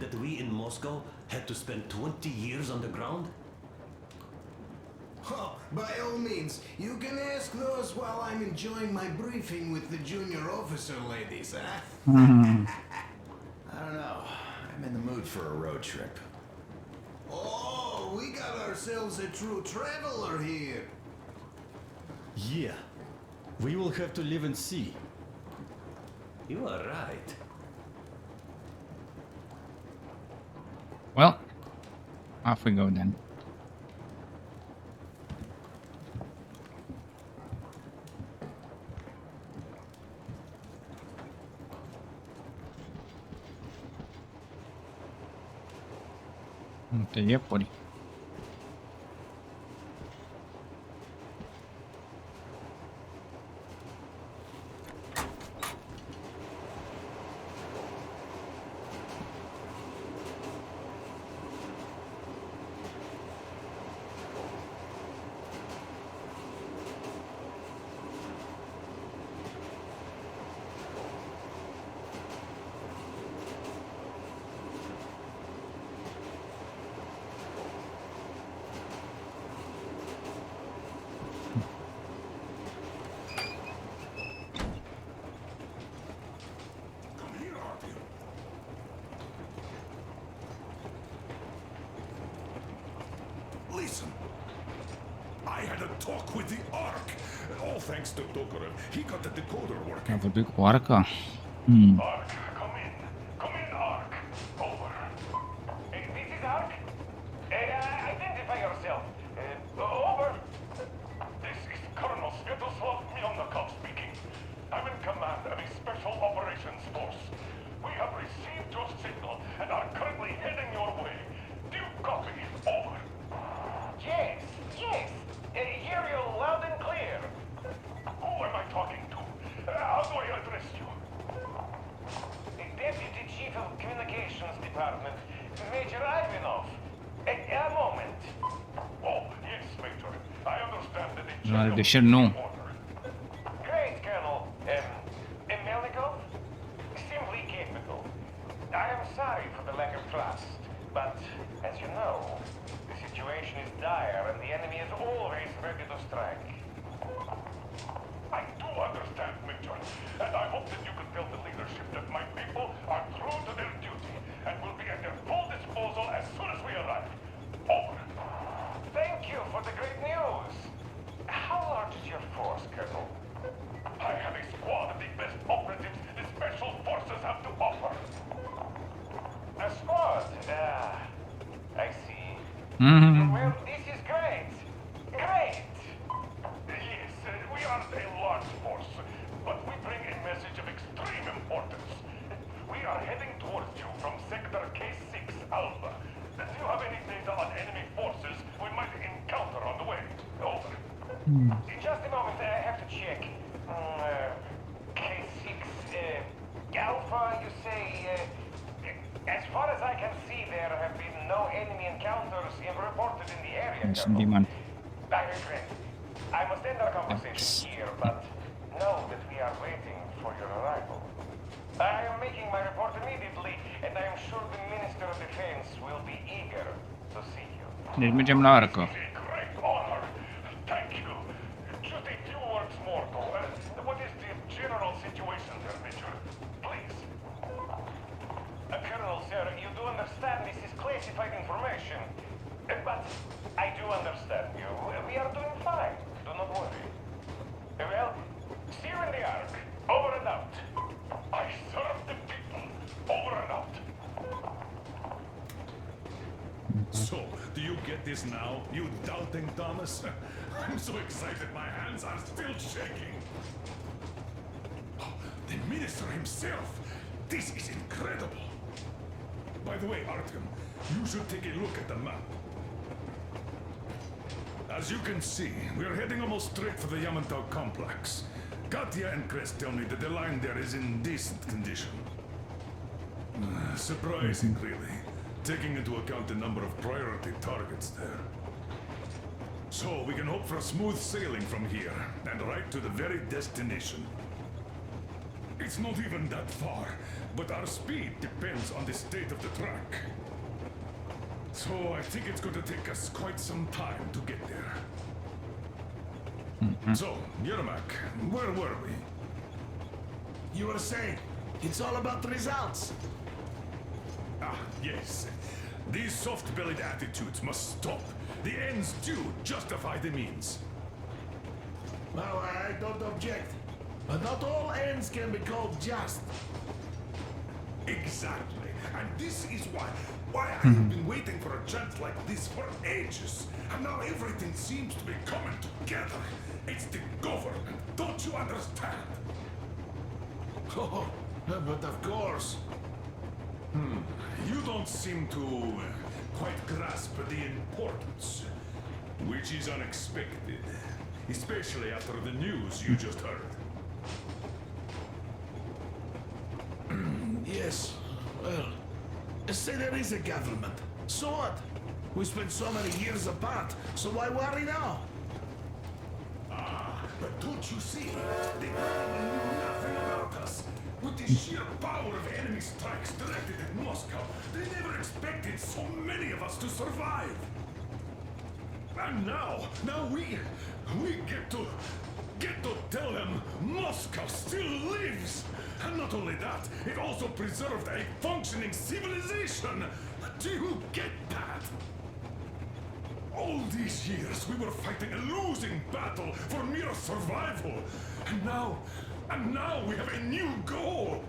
that we in Moscow had to spend 20 years underground? Oh, by all means, you can ask those while I'm enjoying my briefing with the junior officer ladies, huh? I don't know. I'm in the mood for a road trip. Oh, we got ourselves a true traveler here. Yeah. We will have to live and see. You are right. Well, off we go then. Multe iepuri. Listen, I had a talk with the Ark. All thanks to Tokarev. He got the decoder working. Am vorbit cu Arca? Ark, come in. Come in, Ark. Over. This is Ark. Identify yourself. Over. This is Colonel Sviatoslav Mieilor speaking. I'm in command of a special operations force. We have received your signal and are currently heading your way. Do you copy? Over. Yes. Hear you loud and clear. Who am I talking to? How do I address you? Deputy Chief of Communications Department, Major Ivanov. A moment. Oh, yes, Major. I understand that the General de general nu. order. Great, Colonel. Melikov? Simply capable. I am sorry for the lack of trust, but as you know, the situation is dire and the enemy is always ready to strike. I do understand, Major, and I hope that you can tell the leadership that my people are true to their duty and will be at their full disposal as soon as we arrive. Over. Thank you for the great news. How large is your force, Colonel? I have a squad of the best operatives the special forces have to offer. A squad? I see. Well, this is great. Great! Yes, we aren't a large force, but we bring a message of extreme importance. We are heading towards you from Sector K6 Alpha. Do you have any data on enemy forces we might encounter on the way? Over. Just a moment, I have to check. K6, Alpha, you say, as far as I can see, there have been no enemy encounters reported in the area. Sunt Diman. I regret. I must end our conversation here, but know that we are waiting for your arrival. I am making my report immediately, and I am sure the Minister of Defense will be eager to see you. Deci mergem la Arca. It's a great honor. Thank you. Just a few words more, though. What is the general situation there, Major? Please. Colonel, sir, you do understand this is classified information. But I do understand you. We are doing fine. Do not worry. Well, see you in the Ark. Over and out. I serve the people. Over and out. So, do you get this now, you doubting Thomas? I'm so excited my hands are still shaking. Oh, the minister himself. This is incredible. By the way, Artyom, you should take a look at the map. As you can see, we're heading almost straight for the Yamantau complex. Katya and Crest tell me that the line there is in decent condition. Surprising, really, taking into account the number of priority targets there. So we can hope for smooth sailing from here, and right to the very destination. It's not even that far, but our speed depends on the state of the track. So I think it's going to take us quite some time to get there. So, Yermak, where were we? You were saying, it's all about the results. Ah, yes. These soft-bellied attitudes must stop. The ends do justify the means. Well, I don't object. But not all ends can be called just. Exactly. And this is why I have been waiting for a chance like this for ages. And now everything seems to be coming together. It's the government. Don't you understand? Oh, but of course. You don't seem to quite grasp the importance, which is unexpected, especially after the news you just heard. Yes, well, say there is a government. So what? We spent so many years apart, so why worry now? But don't you see? The government knew nothing about us. With the sheer power of enemy strikes directed at Moscow, they never expected so many of us to survive. And now we get to tell them Moscow still lives. And not only that, it also preserved a functioning civilization. Do you get that? All these years we were fighting a losing battle for mere survival. And now we have a new goal.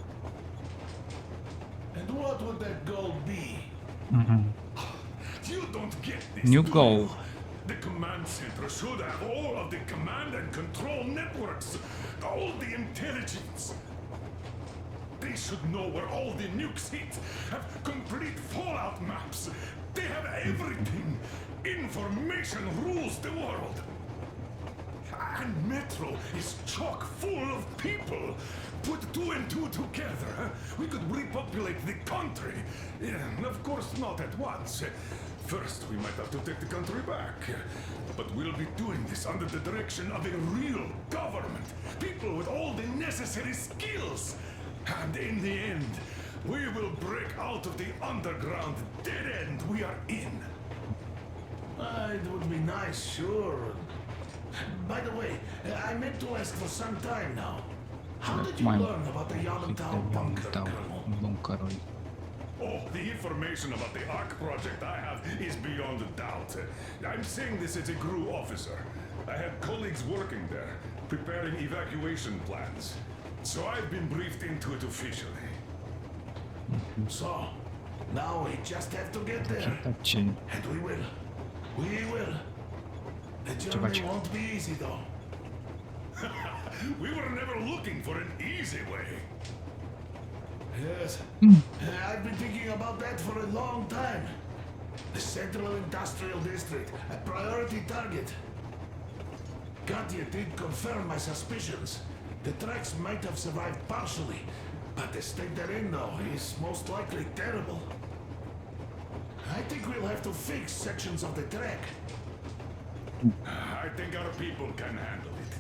And what would that goal be? You don't get this. New do goal. you? The command center should have all of the command and control networks, all the intelligence. They should know where all the nukes hit, have complete fallout maps. They have everything. Information rules the world. And Metro is chock full of people. Put 2 and 2 together, we could repopulate the country. And of course not at once. First, we might have to take the country back. But we'll be doing this under the direction of a real government. People with all the necessary skills. And in the end, we will break out of the underground dead end we are in. It would be nice, sure. By the way, I meant to ask for some time now. How did you Mai learn about the Yalantau bunker, Colonel? bunkerului. Oh, the information about the ARC project I have is beyond a doubt. I'm saying this as a GRU officer. I have colleagues working there, preparing evacuation plans. So I've been briefed into it officially. So, now we just have to get there. Ce? And we will. We will. The journey won't be easy, though. We were never looking for an easy way. Yes. I've been thinking about that for a long time. The Central Industrial District, a priority target. Katya did confirm my suspicions. The tracks might have survived partially, but the state they're in now is most likely terrible. I think we'll have to fix sections of the track. I think our people can handle it.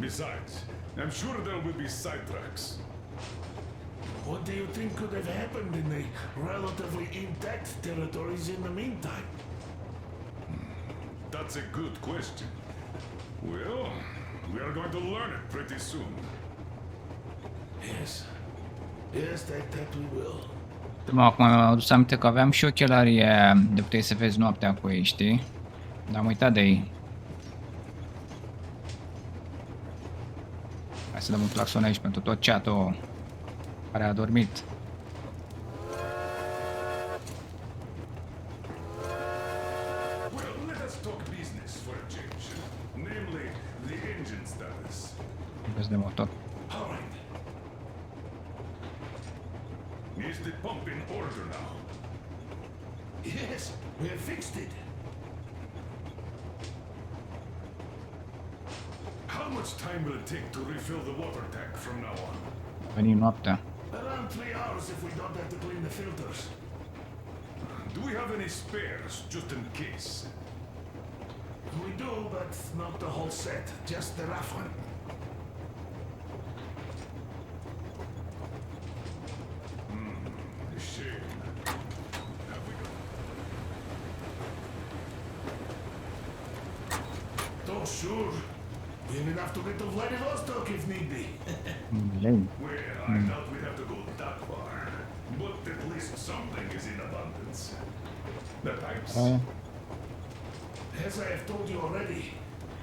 Besides, I'm sure there will be sidetracks. What do you think could have happened in the relatively intact territories in the meantime? That's a good question. Well, we are going to learn it pretty soon. Yes. Yes, that we will. Acum mi-am adus aminte că aveam și ochelari de puteai să vezi noaptea cu ei, știi? Dar am uitat de ei. Hai să dăm un claxon aici pentru tot chat-ul care a dormit. Well, let us talk business for a change. Namely, the engine status. Vezi de motor. All right. Is the pump in order now? Yes, we have fixed it. How much time will it take to refill the water tank from now on? Venim noaptea. Around 3 hours if we don't have to clean the filters. Do we have any spares, just in case? We do, but not the whole set, just the rough one. Oh, sure. We'll even have to get to Vladivostok if need be. Lei. Well, I doubt we'd have to go that far. But at least something is in abundance. The pipes. As I have told you already,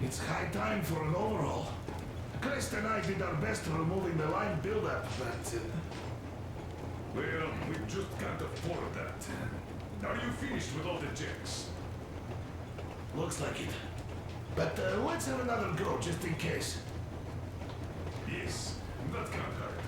it's high time for an overhaul. Crest and I did our best removing the line buildup, but... Well, we just can't afford that. Are you finished with all the checks? looks like it. But let's have another go, just in case. Yes, that can't hurt.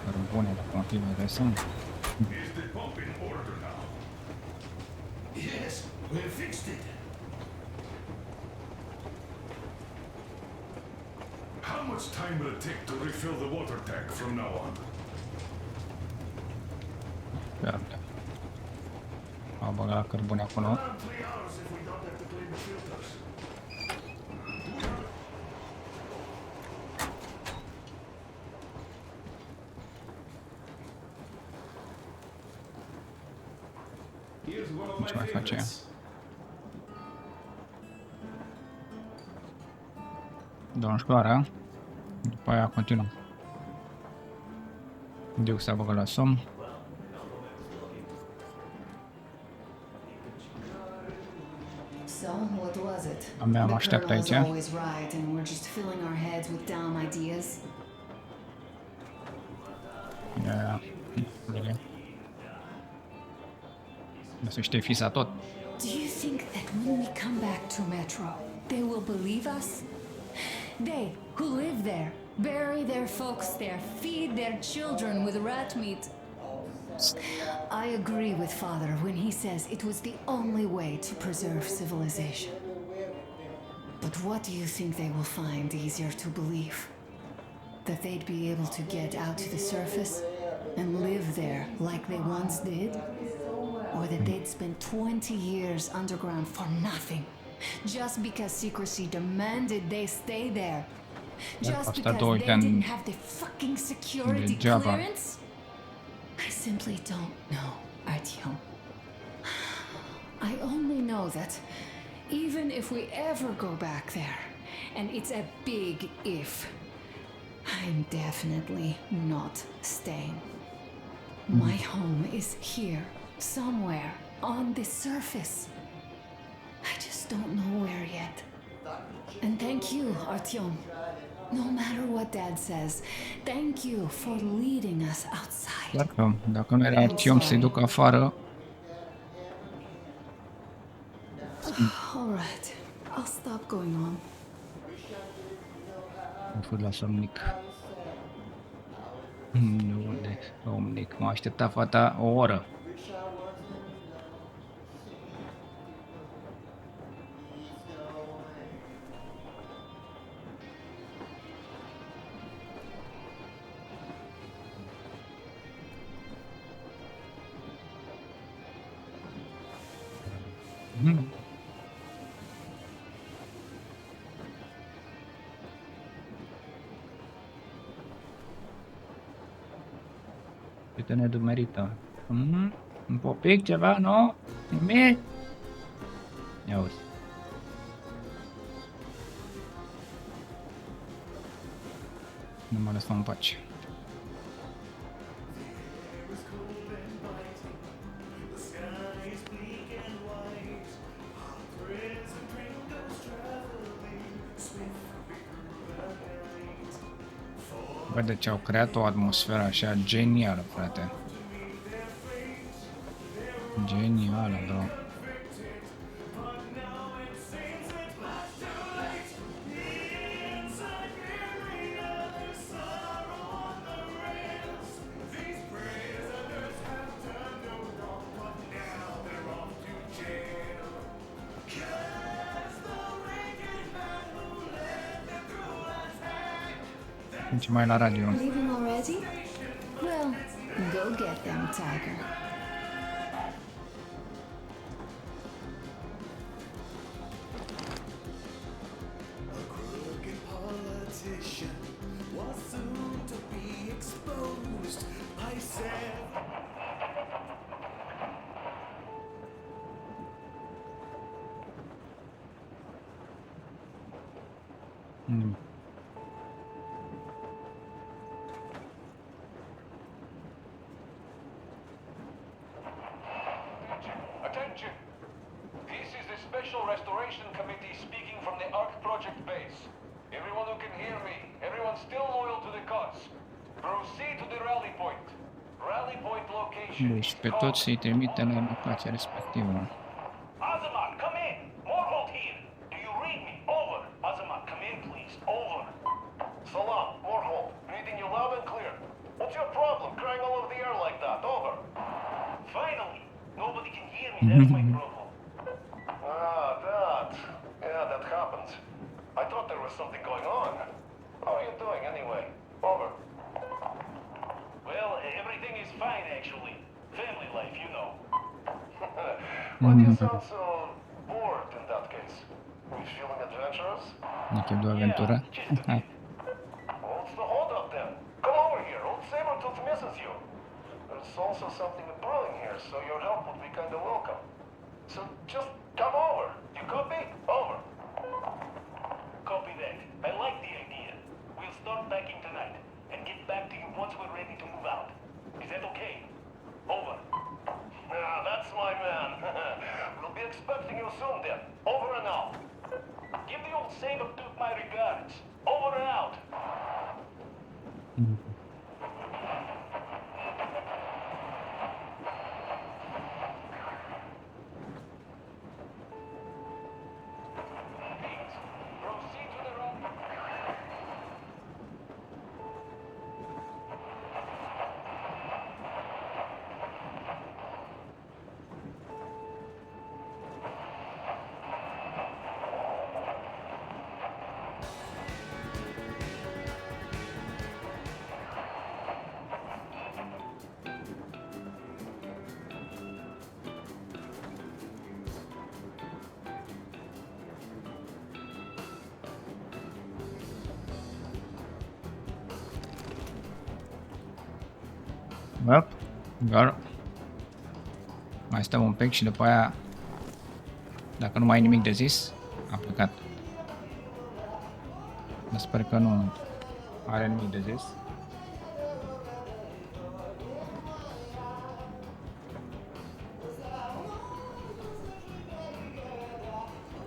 Cărbunele, motivele sunt. Is the pump in order now? Yes, we've fixed it. How much time will it take to refill the water tank from now on? Iată. Au băgat cărbune acolo. Around 3 hours if we don't have to clean the filters. Here's one of my Ce mai face? favorites. Donșcoara. După aia continuăm. Duc să băgă la somn. So, what was it? Abia mă The aștept Colonel is aici. always right, and we're just filling our heads with dumb ideas. Ia. Bine. Să știe fisa tot. Do you think that when we come back to Metro, they will believe us? They, who live there, bury their folks there, feed their children with rat meat. I agree with Father when he says it was the only way to preserve civilization. But what do you think they will find easier to believe? That they'd be able to get out to the surface and live there like they once did? Or that they'd spend 20 years underground for nothing, just because secrecy demanded they stay there? Just asta because doi they ani didn't have the fucking security degeaba. clearance? I simply don't know, Artyom. I only know that even if we ever go back there, and it's a big if, I'm definitely not staying. My home is here, somewhere on the surface. I just don't know where yet. And thank you, Artyom. No matter what Dad says, thank you for leading us outside. Dacă nu era Artyom să-i duc afară, All right, I'll stop going on. am fost la somnic. Nu de somnic. M-a așteptat fata o oră. Uite, nedumerită. Un popic, ceva, nu? Nimic? Ia uzi. Nu mă lăsăm în pace. Bă, deci au creat o atmosferă așa genială, frate. Genială, bro. Ce mai la radio? Leaving already? Well, go get them, Tiger. A crooked politician was soon to be exposed. I said. Attention! This is the Special Restoration Committee speaking from the ARC Project base. Everyone who can hear me, everyone still loyal to the cause. Proceed to the rally point. Rally point location. Deci pe toți să-i trimite la locația respectivă. Azamat, come in! Morholt here! Do you read me? Over! Azamat, come in, please. Over! Salam, Morholt. Reading you loud and clear. What's your problem, crying all over the air like that? Over! Finally! Nobody can hear me, that's my problem. Ah, that. Yeah, that happens. I thought there was something going on. How are you doing, anyway? Over. Well, everything is fine, actually. Family life, you know. Why do you sound so bored in that case? Are you feeling adventurous? Echip de aventură. Hai. What's the holdup then? Come over here. Old Sabertooth misses you. There's also something brewing here, so your help would be kind of welcome. So just come over. You copy? Over. Copy that. I like the idea. We'll start packing tonight and get back to you once we're ready to move out. Is that okay? Over. Ah, that's my man. We'll be expecting you soon then. Over and out. Give the old Sabertooth my regards. Over and out. Proceed to the room. Yep. Gata. Mai stăm un pic și după aia, dacă nu mai ai nimic de zis, am plecat. Dar sper că nu are nimic de zis.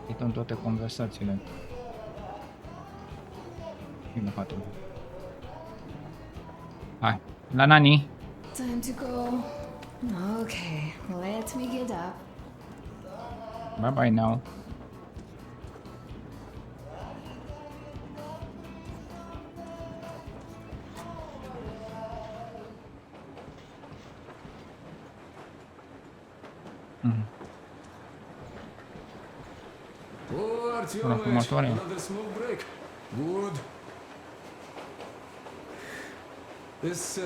Uităm toate conversațiile. Bine, fată. Hai, la Nani! Time to go. Okay, let me get up. Bye bye now. Oh, Una fumătoare. another smoke break. Good. This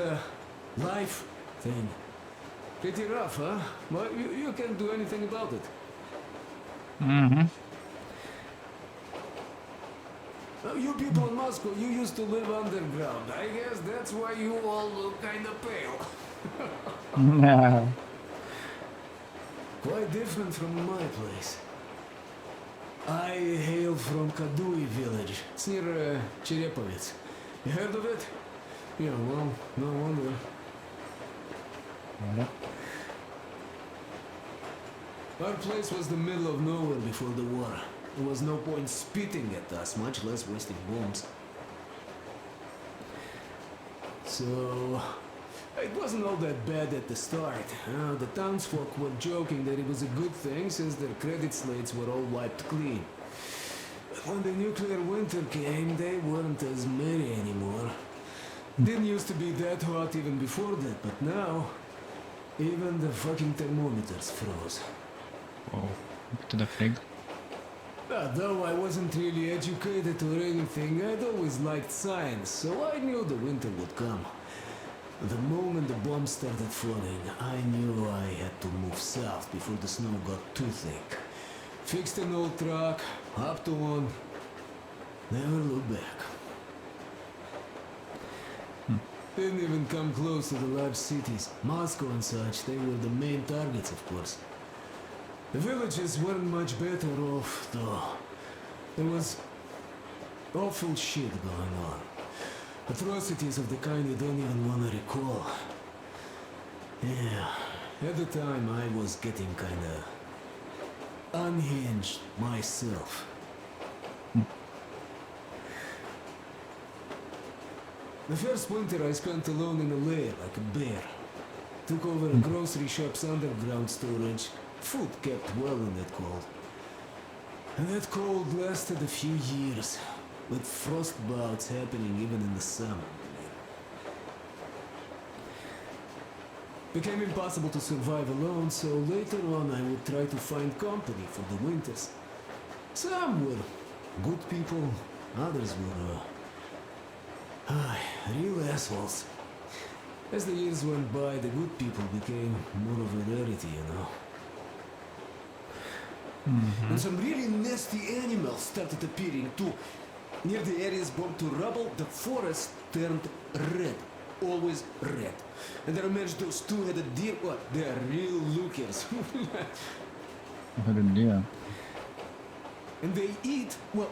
life thing. Pretty rough, huh? But you can't do anything about it. Mhm. You people in Moscow, you used to live underground. I guess that's why you all look kind of pale. Quite different from my place. I hail from Kadui village. It's near Cherepovets. You heard of it? Yeah, well, no wonder. Our place was the middle of nowhere before the war. There was no point spitting at us, much less wasting bombs. So it wasn't all that bad at the start. The townsfolk were joking that it was a good thing since their credit slates were all wiped clean. But when the nuclear winter came, they weren't as merry anymore. Didn't used to be that hot even before that, but now, even the fucking thermometers froze. Whoa, to the frig. Though I wasn't really educated or anything, I'd always liked science, so I knew the winter would come. The moment the bombs started falling, I knew I had to move south before the snow got too thick. Fixed an old truck, hopped on, never looked back. Didn't even come close to the large cities. Moscow and such, they were the main targets, of course. The villages weren't much better off, though. There was awful shit going on. Atrocities of the kind you don't even want to recall. Yeah, at the time I was getting kinda unhinged myself. The first winter I spent alone in a lair like a bear. Took over a grocery shop's underground storage. Food kept well in that cold. And that cold lasted a few years, with frost bouts happening even in the summer. Became impossible to survive alone, so later on I would try to find company for the winters. Some were good people, others were real assholes. As the years went by, the good people became more of a rarity, you know. And some really nasty animals started appearing too. Near the areas bombed to rubble, the forest turned red. Always red. And there emerged those two-headed deer. What? They are real lookers. Two-headed deer. And they eat, well,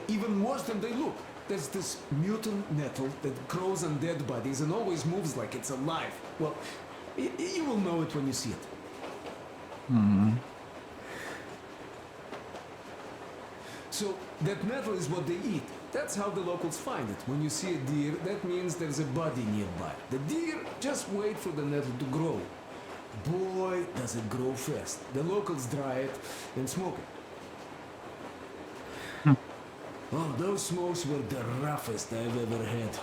even worse than they look. There's this mutant nettle that grows on dead bodies and always moves like it's alive. Well, you will know it when you see it. So, that nettle is what they eat. That's how the locals find it. When you see a deer, that means there's a body nearby. The deer just wait for the nettle to grow. Boy, does it grow fast. The locals dry it and smoke it. Oh, those smokes were the roughest I've ever had.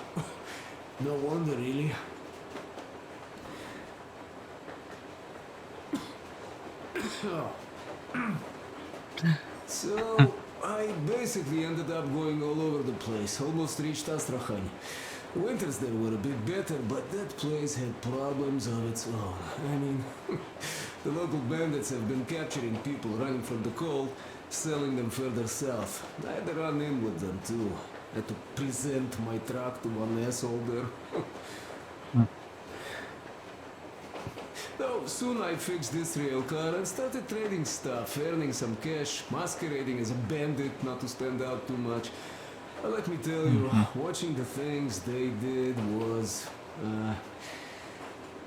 No wonder, really. So, I basically ended up going all over the place, almost reached Astrakhan. Winters there were a bit better, but that place had problems of its own. I mean, the local bandits have been capturing people running from the cold, selling them further south. I had to run in with them too. Had to present my truck to one asshole there. Though soon I fixed this rail car and started trading stuff, earning some cash, masquerading as a bandit not to stand out too much. But let me tell you, watching the things they did was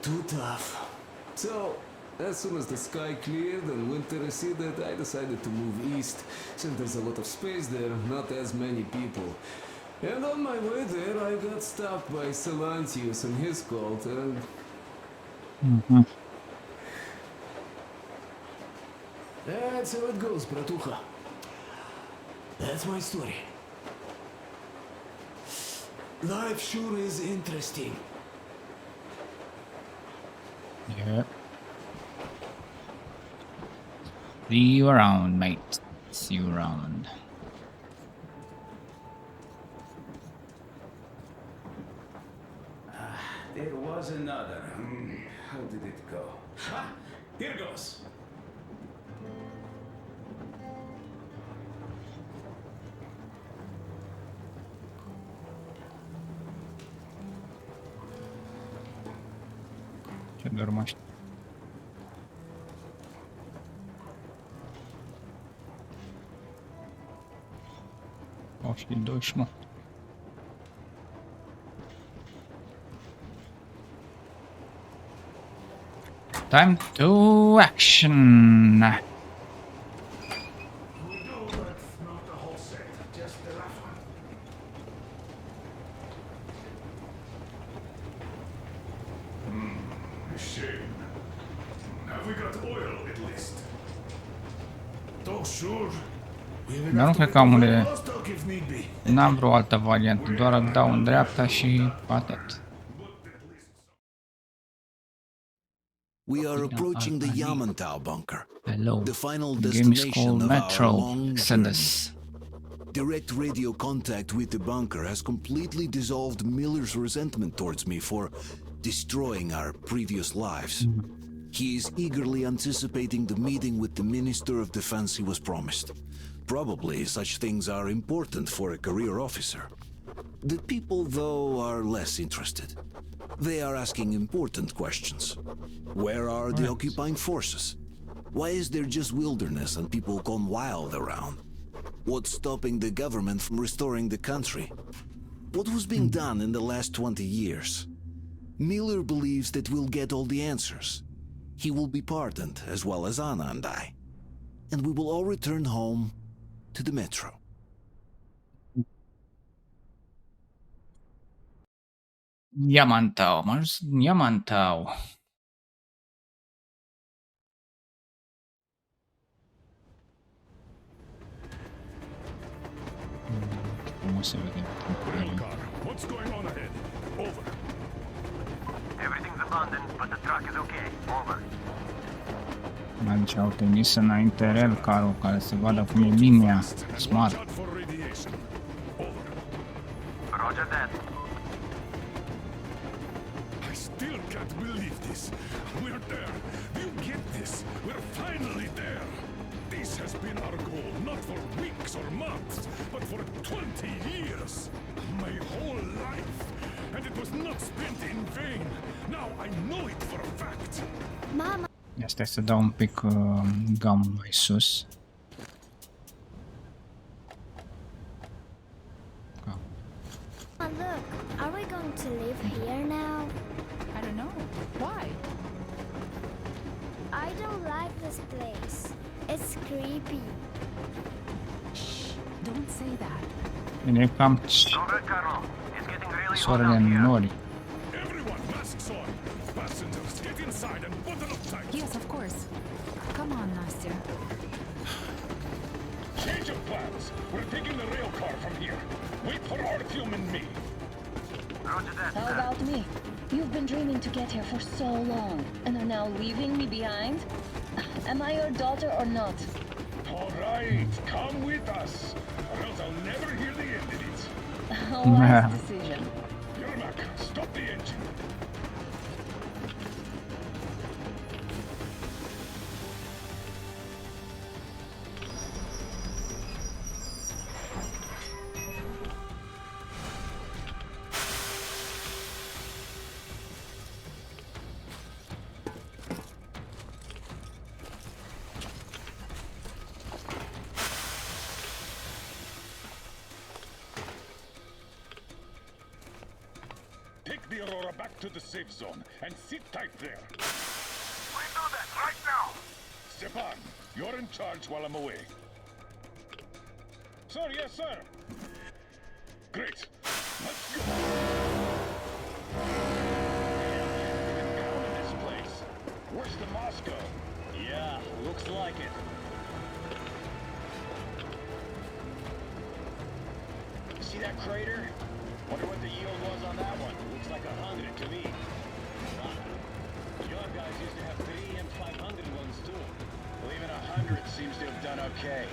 too tough. So, as soon as the sky cleared and winter receded, I decided to move east, since there's a lot of space there, not as many people. And on my way there, I got stopped by Silantius and his cult, and... That's how it goes, bratucha. That's my story. Life sure is interesting. Yeah. See you around, mate. See you around. There was another. How did it go? Ha! Here goes. Ce dormaști? O, și doși, mă. Time to action. We know that's not the whole set, just the last one. sure. Dar nu cred că am N-am vreo altă variantă, doar dau în dreapta și atât. We are approaching the Yamantau bunker. Hello. The final The game is destination called of Metro our long Exodus. journey. Direct radio contact with the bunker has completely dissolved Miller's resentment towards me for destroying our previous lives. He is eagerly anticipating the meeting with the Minister of Defense he was promised. Probably such things are important for a career officer. The people, though, are less interested. They are asking important questions. Where are the occupying forces? Why is there just wilderness and people gone wild around? What's stopping the government from restoring the country? What was being done in the last 20 years? Mieilor believes that we'll get all the answers. He will be pardoned, as well as Anna and I. And we will all return home to the metro. Yamantau, am ajuns în Yamantau. Cum o să vedem? Railcar, what's going on ahead? Over. Everything's abandoned, but the truck is okay. Over. Aici au trimis înainte railcar-ul care să vadă cum e linia. Smart. Watch out for radiation. Over. Roger that. I still can't believe this. We're there. Do you get this? We're finally there. This has been our goal, not for weeks or months, but for 20 years. My whole life. And it was not spent in vain. Now I know it for a fact. Mama. Asta să dau un pic gamma mai sus. Look, are we going to live here now? I don't know. Why? I don't like this place. It's creepy. Shh, don't say that. E cam Over, Colonel. It's getting really hot soarele out în here. nori. Everyone, masks on. Passengers, get inside and button up tight. Yes, of course. Come on, Nastya. Change of plans. We're taking the rail car from here. Wait for Artyom and me. Roger that. How about me? You've been dreaming to get here for so long, and are now leaving me behind? Am I your daughter or not? All right, come with us, or else I'll never hear the end of it. Wise decision. Yermak, stop the engine. Take the Aurora back to the safe zone and sit tight there. We do that right now. Stepan, you're in charge while I'm away. Sir, yes, sir. Great. Let's go. Down in this place. Worse than Moscow. Yeah, looks like it. See that crater? Wonder what the yield was on that one. Looks like 100 to me. Your guys used to have 3 and 500 ones too. Well, even 100 seems to have done okay.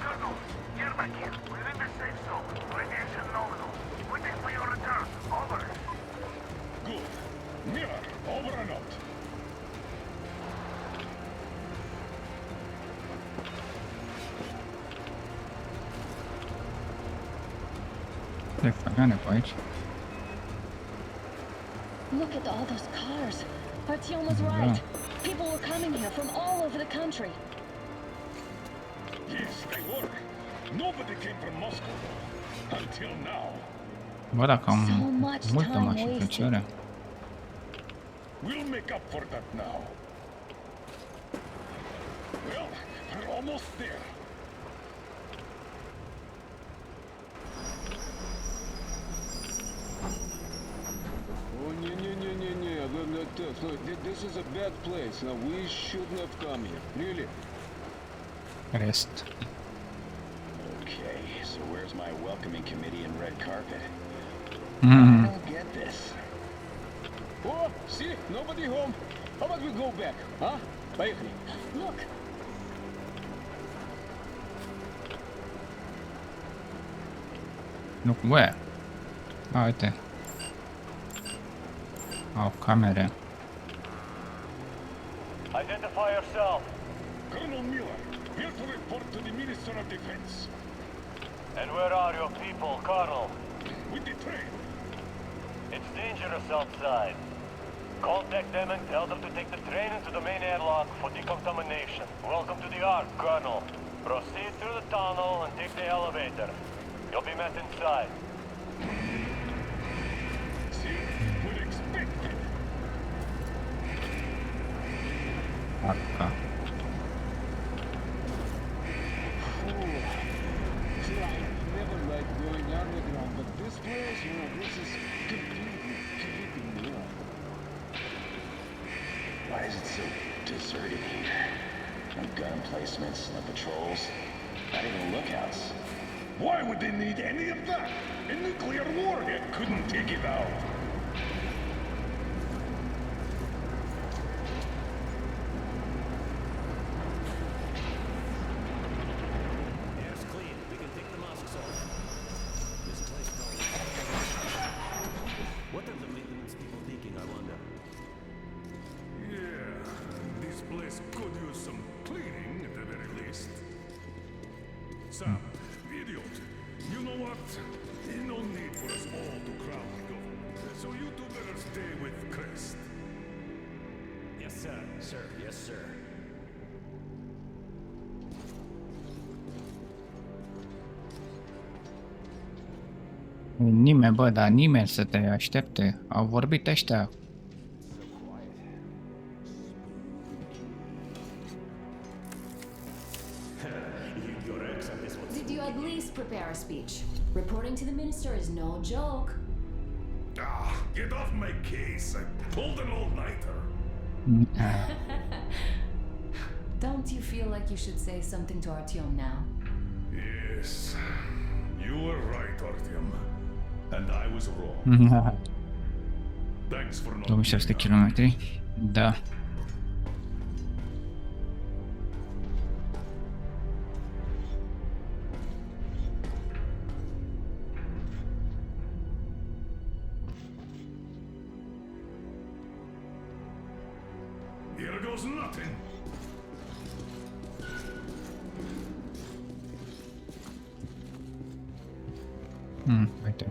Colonel, get back here. We're in the safe zone. Radiation nominal. Waiting for your return. Over. Good. Mieilor, over and out. Trec camioane pe aici. Look at all those cars. Artyom was right. People were coming here from all over the country. Yes, they were. Nobody came from Moscow, though. Until now. Bă, dacă am So much multă time mașină wasted. Tacerea. We'll make up for that now. Well, we're almost there. О, не-не-не-не-не, was a bad place. Now we shouldn't have come here. Really? Rest. Okay, so where's my welcoming committee and red carpet? I don't get this. Oh, see? Nobody home. How about we go back, huh? Поехали. Look! Look where? A, uite. Au camere. Identify yourself. Colonel Mieilor, here to report to the Minister of Defense. And where are your people, Colonel? With the train. It's dangerous outside. Contact them and tell them to take the train into the main airlock for decontamination. Welcome to the Ark, Colonel. Proceed through the tunnel and take the elevator. You'll be met inside. See? We'd expected. Arca. See, I never liked going underground, but this place, you know, this is completely keeping me up. Why is it so deserted here? No gun emplacements, no patrols, not even lookouts. Why would they need any of that? A nuclear warhead couldn't take it out. Air's clean. We can take the masks off. This place probably... What are the maintenance people thinking, I wonder? Yeah, this place could use some cleaning at the very least. Sam, idiot, you know what? There's no need for us all to crowd the government. So you two better stay with Crest. Yes, sir. Sir, yes, sir. Nimeni, bă, dar nimeni să te aștepte. Au vorbit ăștia. Did you at least prepare a speech? Reporting to the minister is no joke. Ah, get off my case. I pulled an all-nighter. Don't you feel like you should say something to Artyom now? Yes, you were right, Artyom. And I was wrong. Thanks for not 2600 kilometri. Da. Here goes nothing. Uite.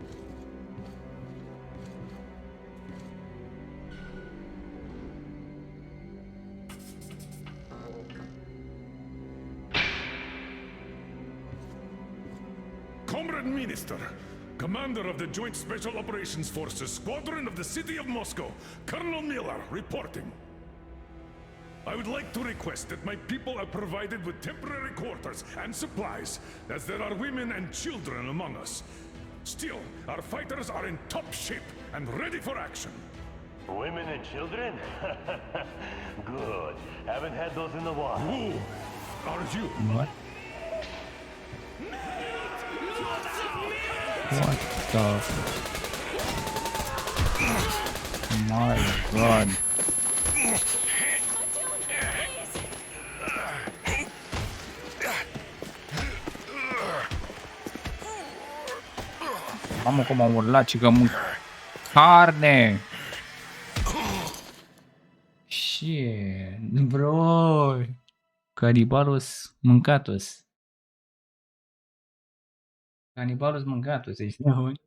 Comrade Minister, Commander of the Joint Special Operations Forces, Squadron of the City of Moscow, Colonel Mieilor reporting. I would like to request that my people are provided with temporary quarters and supplies, as there are women and children among us. Still, our fighters are in top shape and ready for action. Women and children? Good. Haven't had those in a while. Who are you? What? What the... My god. Mamă, cum am urlat și că mânc carne. Shit, bro. Canibalus mâncatus. Canibalus mâncatus, ești nebun?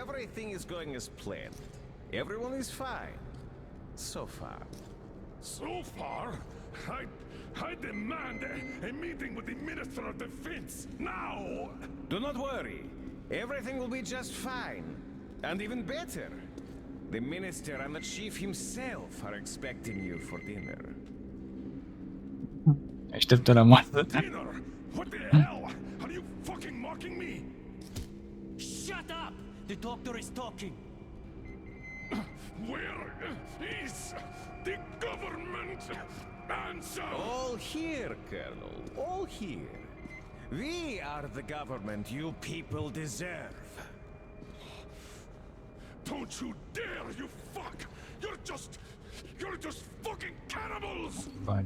Everything is going as planned. Everyone is fine. So far. So far? I demand a meeting with the Minister of Defense, now! Do not worry. Everything will be just fine. And even better. The minister and the chief himself are expecting you for dinner. Așteptă la masă. Dinner? What the hell? Are you fucking mocking me? Shut up! The doctor is talking. Where is the government answer? All here, Colonel. All here. We are the government you people deserve. Don't you dare, you fuck! You're just fucking cannibals! Bye.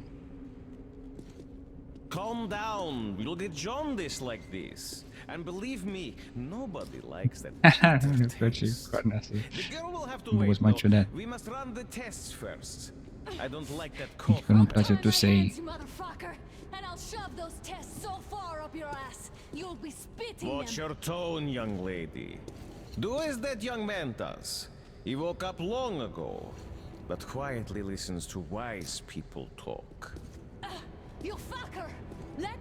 Calm down. Bloody jaundice like this. And believe me, nobody likes that. Nu-mi place carnea asta. The girl will have to Nu wait. mai ciudat. We must run the tests first. I don't like that Nici cough. că nu-mi place tu să iei. You motherfucker, and I'll shove those tests so far up your ass, you'll be spitting Watch them. your tone, young lady. Do as that young man does. He woke up long ago, but quietly listens to wise people talk. You fucker! Let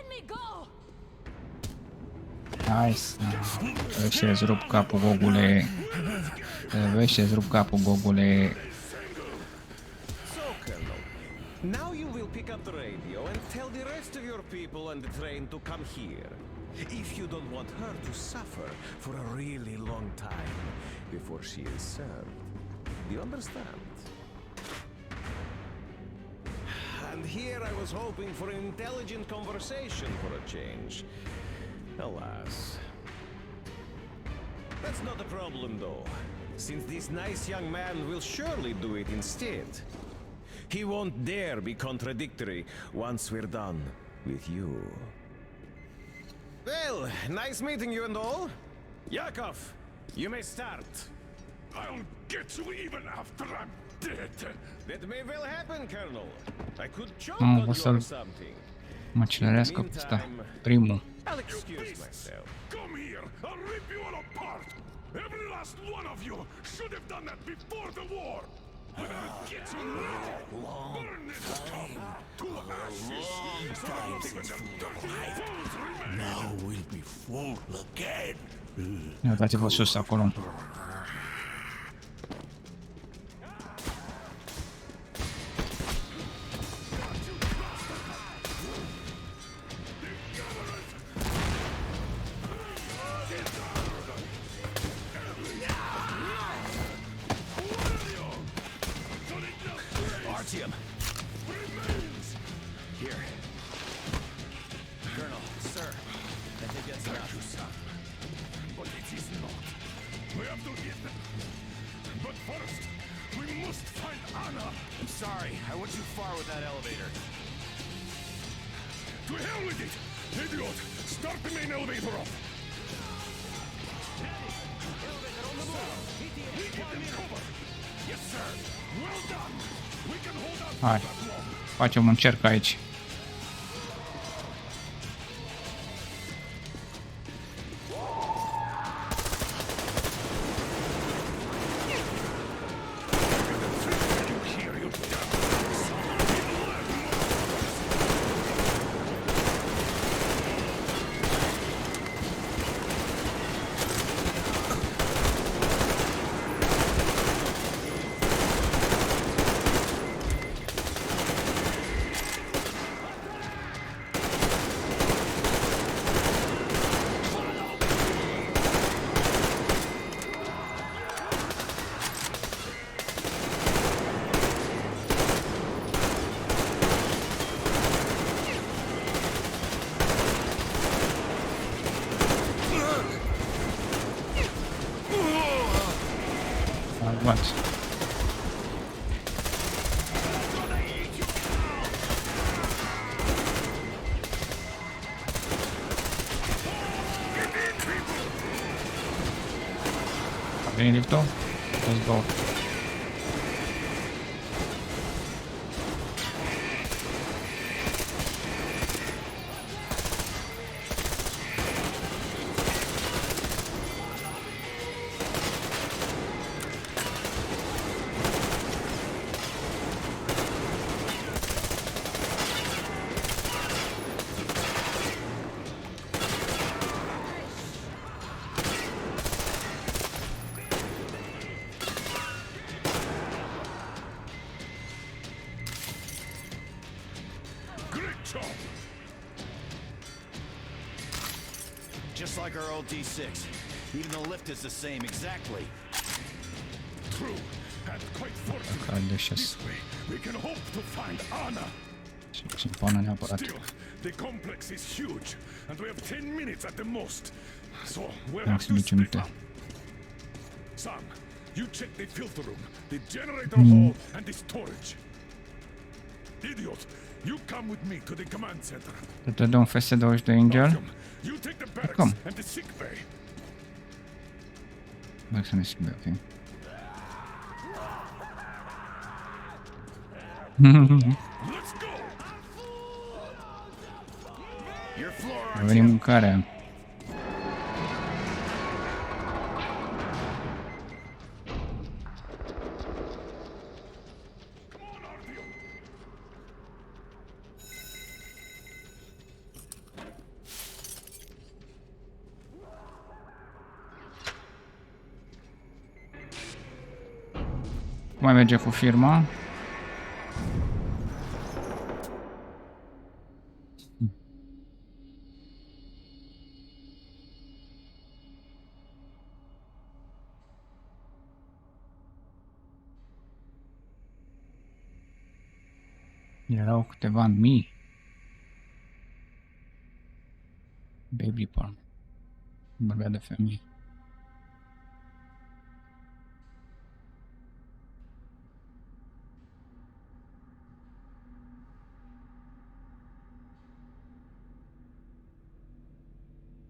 me go! Hai să... Vezi să-ți rup capul, Gogule. Vezi să-ți rup capul, Gogule. So, Colonel, now you will pick up the radio and tell the rest of your people on the train to come here. If you don't want her to suffer for a really long time before she is served. Do you understand? And here I was hoping for an intelligent conversation for a change. Alas. That's not a problem, though, since this nice young man will surely do it instead. He won't dare be contradictory once we're done with you. Well, nice meeting you and all. Yakov, you may start. I'll get you even after I'm dead. That may well happen, Colonel. I could choke Nu, on o you or să-l something. măcelărească pe ăsta. Primul. I'll excuse myself. Come here, I'll rip you all apart. Every last one of you should have done that before the war. But I'll get you now. Burn this scum to ashes. So not even the dirty fools remain. Now we'll be full again. Uitați-vă sus acolo. Artyom. Here. Colonel, sir. I think that's enough. But it is not. We have to hit them. But first, we must find Anna. I'm sorry. I went too far with that elevator. To hell with it! Idiot! Start the main elevator up! We get them cover! Yes, sir! Well done! We can hold out Hai. for that long! Facem un cerc aici. What? A venit liftul? Let's go. like our old D6. Even the lift is the same, exactly. True, and quite fortunate. This way, we can hope to find Anna. Still, the complex is huge, and we have 10 minutes at the most. So we'll have to split up. Sam, you check the filter room, the generator hall, and the storage. Idiot, you come with me to the command center. Te dă un FS-22 Angel. You take the barracks and the sick bay. Merg să ne schimbe, ok. A venit mâncarea. Cum mai merge cu firma? Erau câteva mii. Baby porn. Vorbea de femei.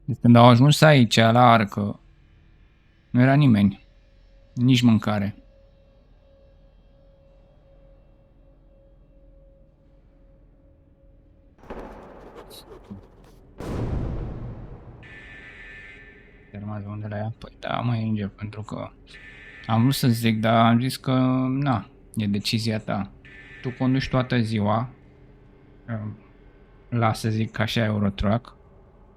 Deci când au ajuns aici, la arcă, nu era nimeni. Nici mâncare. De unde la ea? Păi da, mai Angel, pentru că am vrut să zic, dar am zis că, na, e decizia ta. Tu conduci toată ziua, lasă să zic așa Eurotruck,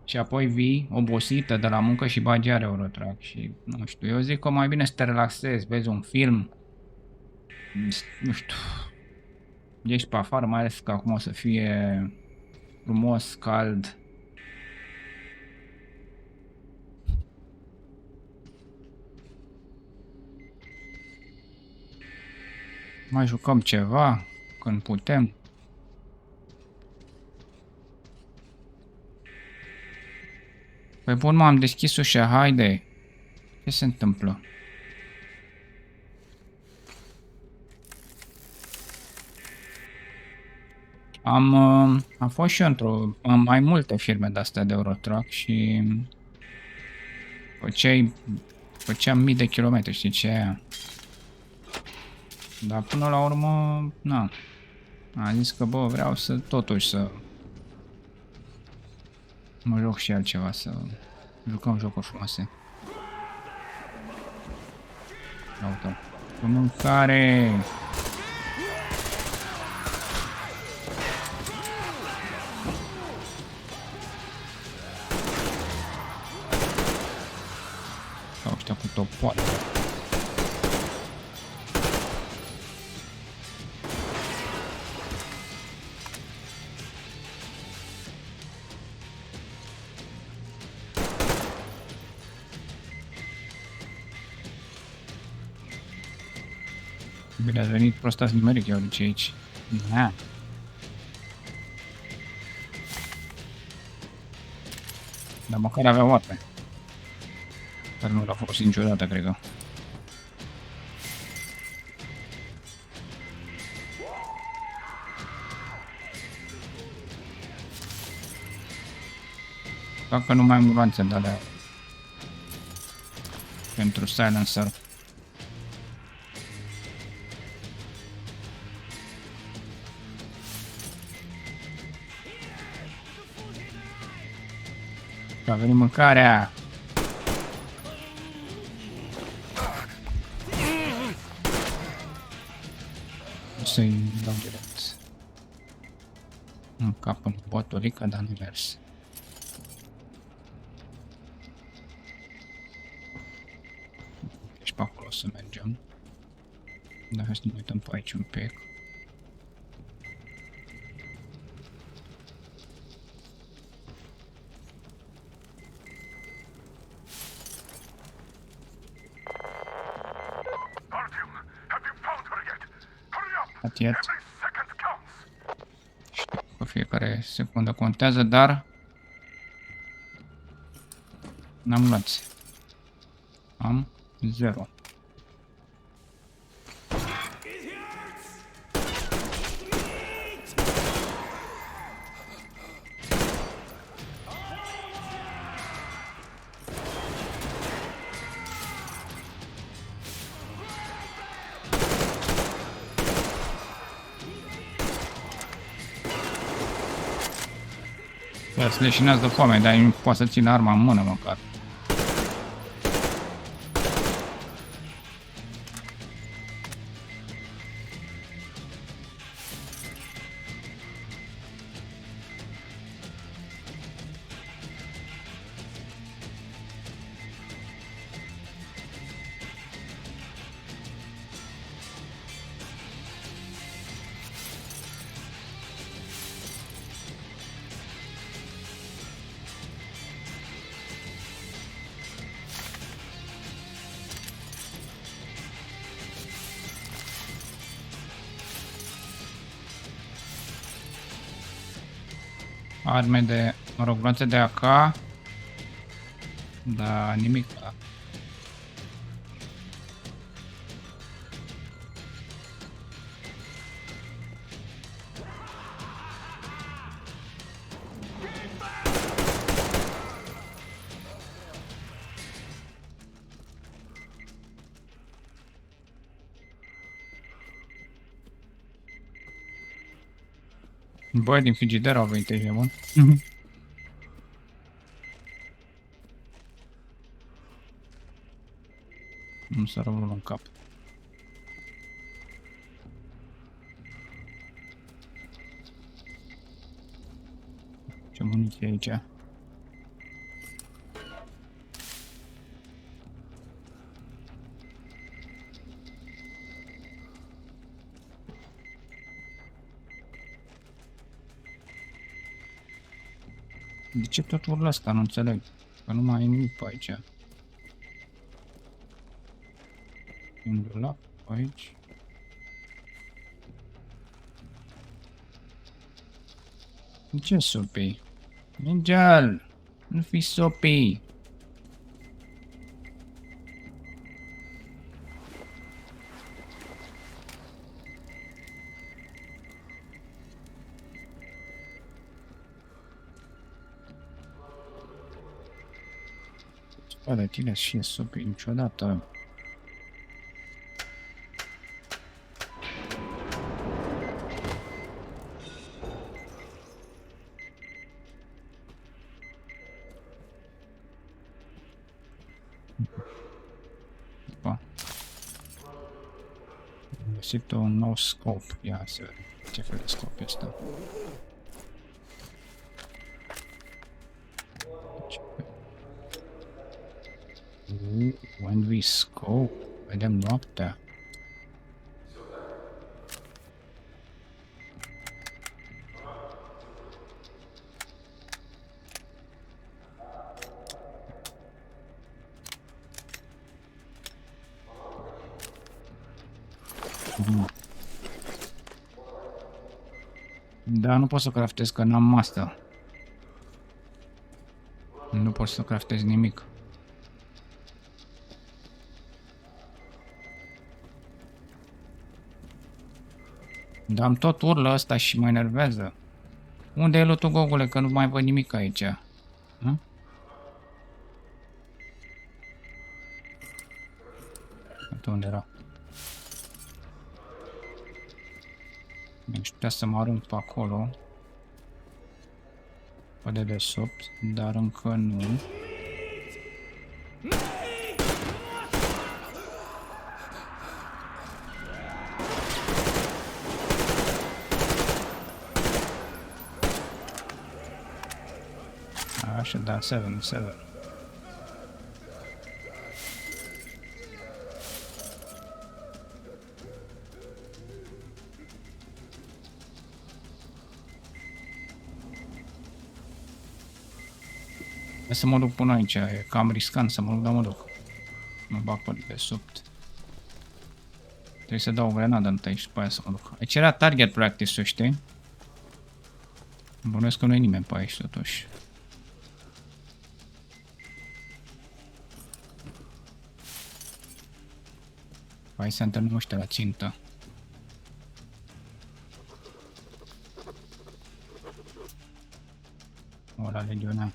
și apoi vii obosită de la muncă și bagi iar Eurotruck și, nu știu, eu zic că mai bine să te relaxezi, vezi un film, nu știu, ieși pe afară, mai ales că acum o să fie frumos, cald. Mai jucăm ceva când putem. Păi bun, m-am deschis ușa, haide. Ce se întâmplă? Am fost și eu am mai multe firme de-astea de Eurotruck și făceam mii de kilometri, știi ce e aia? Dar până la urmă, na, am zis că, bă, vreau totuși să mă joc și altceva, să jucăm jocuri frumoase. Uite, cu mâncare! Sau ăștia cu topoare. Bine ați venit, prostați numeric, eu de ce aici. Na. Dar măcar avea oape. Dar nu l-a folosit niciodată, cred că. Dacă nu mai am nuanțe de alea pentru silencer. A venit mâncarea! O să-i dau direct în cap în boturică, dar nu mers. Deci pe acolo o să mergem. Dar hai să ne uităm pe aici un pic. Atiet. Știu că fiecare secundă contează, dar n-am luat. Am 0. Să leșinează de foame, dar nu poate să țină arma în mână măcar. Arme de, mă rog, gloanțe de AK. Da, nimic. Băi, din frigider au venit aici, bun? Nu s-a răvălut în cap. Ce muniție e aici? De ce tot urlă asta? Nu înțeleg. Că nu mai e nimic pe aici. Un dulap pe aici. De ce sopii? Mingel! Nu fi sopii! De tine și e sopii niciodată. Am găsit un nou scop. Ia să vedem ce fel de scop este. When we scope, vedem noaptea. Da, nu pot să craftez că n-am master. Nu pot să craftez nimic. Dar am tot urlă ăsta și mă enervează. Unde e lotul, Gogule, că nu mai văd nimic aici? Hă? Unde era? Deci putea să mă arunc pe acolo. Pe dedesubt, dar încă nu. Așa, da, 7. Să mă duc până aici, e cam riscant să mă duc, dar mă duc. Mă bag pe dedesubt. Trebuie să dau o grenadă întâi și după aia să mă duc. Aici era target practice-ul, știi? Bănuiesc că nu e nimeni pe aici, totuși. Hai să întâlnim ăștia la țintă. Ora legionea.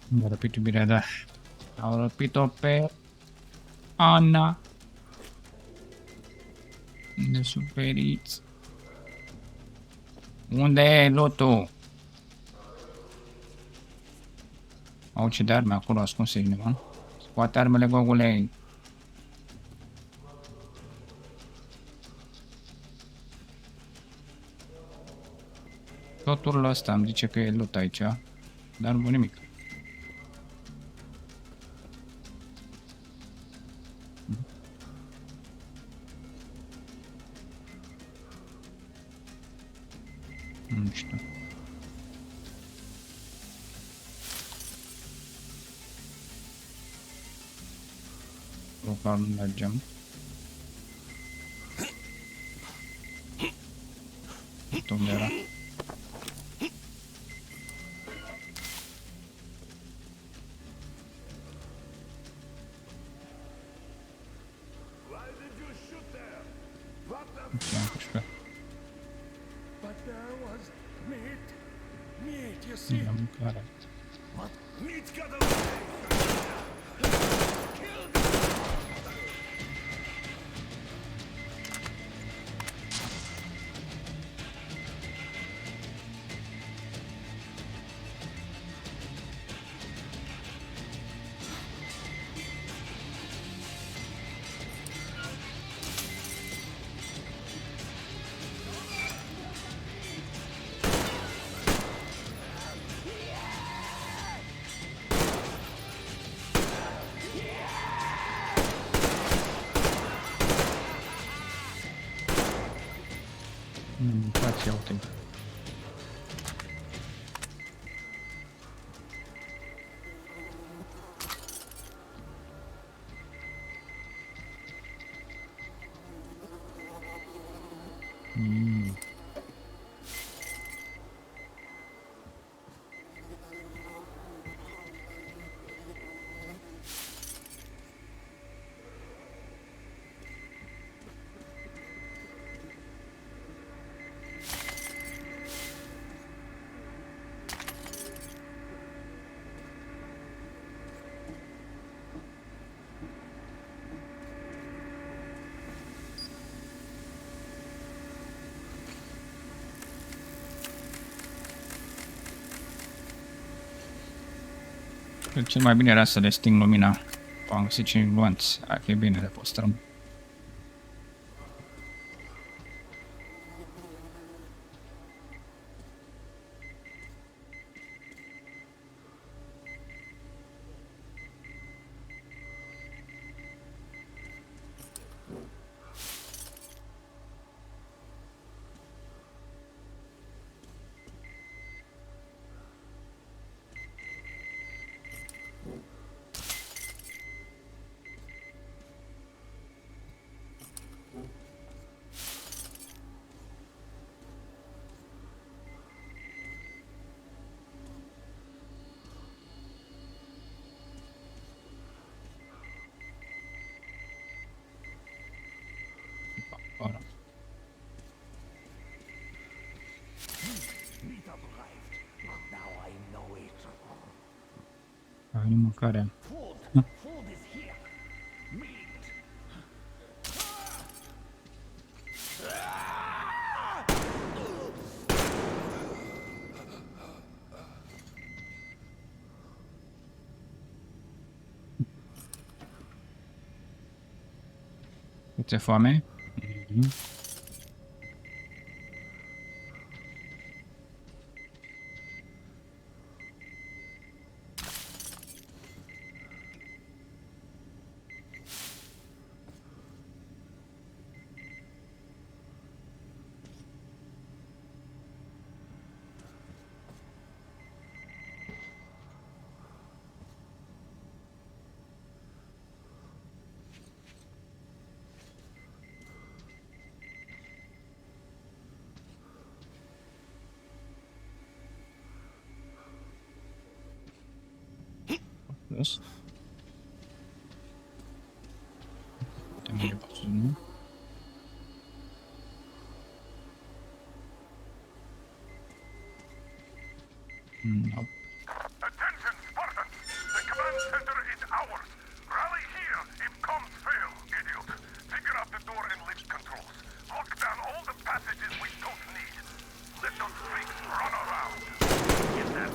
Mi-a răpit iubirea, da. Au răpit-o pe Ana. De superiți. Unde e lotul? Au ce de arme acolo ascunse cineva. Scoate armele, gogule. Totul ăsta îmi zice că e loot aici, dar nu nimic. Nu știu. Local nu mergem. Unde era? But there was meat. Meat, you see. La mâncare. What? Meat got away. Kill them. Mâncați, iau-te. Cel mai bine era să le sting lumina. Am găsit 5 gluanți. Hai că e bine, le păstrăm. Ai mâncare. Ți-e foame? Yes. Nope. Attention, Spartans! The command center is ours! Rally here if comms fail, idiot! Figure out the door and lift controls. Lock down all the passages we don't need. Let those freaks run around. Get that?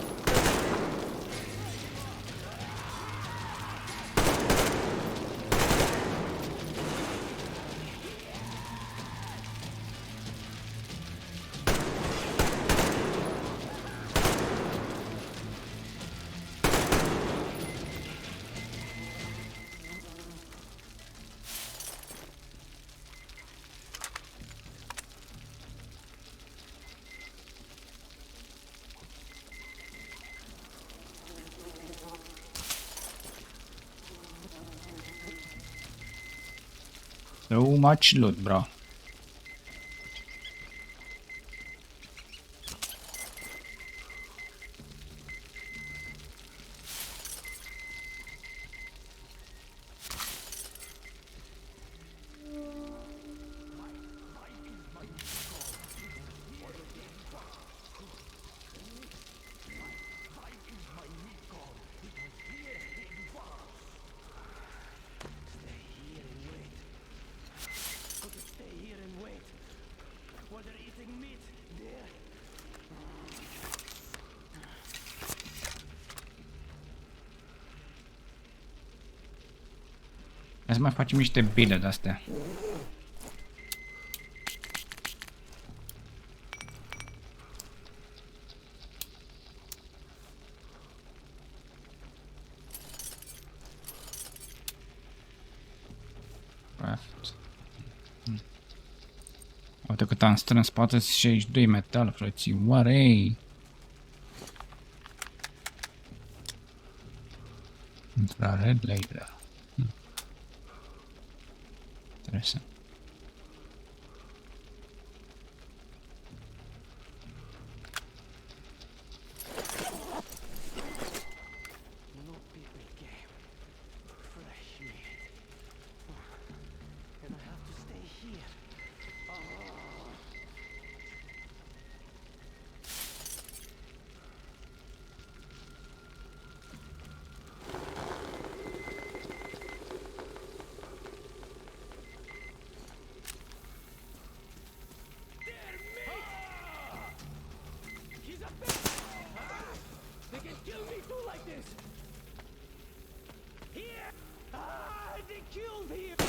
So much loot, bro. Hai să mai facem niște bile de-astea. Craft. Uite cât am strâns, 42 metal, frățioarei. Infrared laser. Interesant. Here! Ah, they killed him!